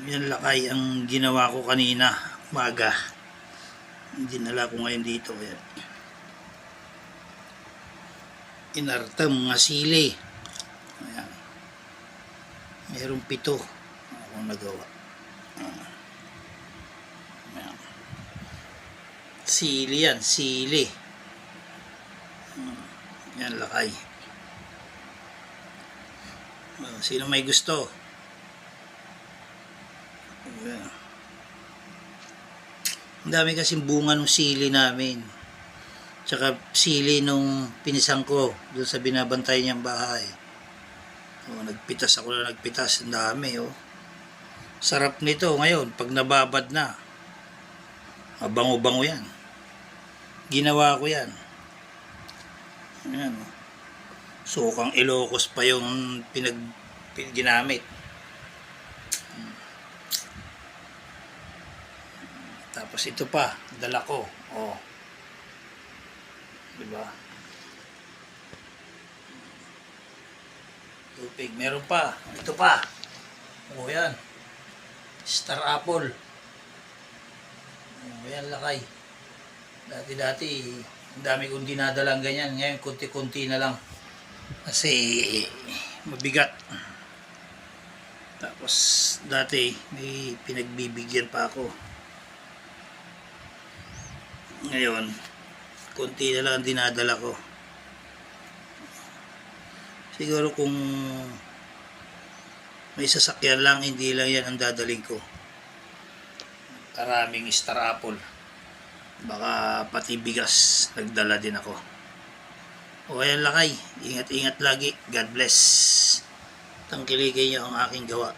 Yan lakay ang ginawa ko kanina umaga. Dinala ko ngayon dito. Ayan. Inartam mga sili. Ayan. Mayroong 7 akong nagawa. Ayan. Sili yan, sili. Yan lakay. Sino may gusto? Ayan. Ang dami kasing bunga ng sili namin. Tsaka sili nung pinisang ko doon sa binabantay niyang bahay. Nagpitas ako na nagpitas. Ang dami Sarap nito ngayon pag nababad na. Mabango-bango yan. Ginawa ko yan. Ayan Sukang Ilocos pa yung ginamit. Tapos ito pa, dala ko. Diba? Tupig, meron pa. Ito pa. Yan. Star apple. Yan lakay. Dati, ang dami kong dinadalang ganyan. Ngayon, kunti-kunti na lang. Kasi, mabigat. Tapos, dati, may pinagbibigyan pa ako. Ngayon, konti na lang ang dinadala ko. Siguro kung may sasakyan lang, hindi lang yan ang dadaling ko. Karaming star apple. Baka pati bigas nagdala din ako. Ayan lakay. Ingat-ingat lagi. God bless. Tangkilikin niyo ang aking gawa.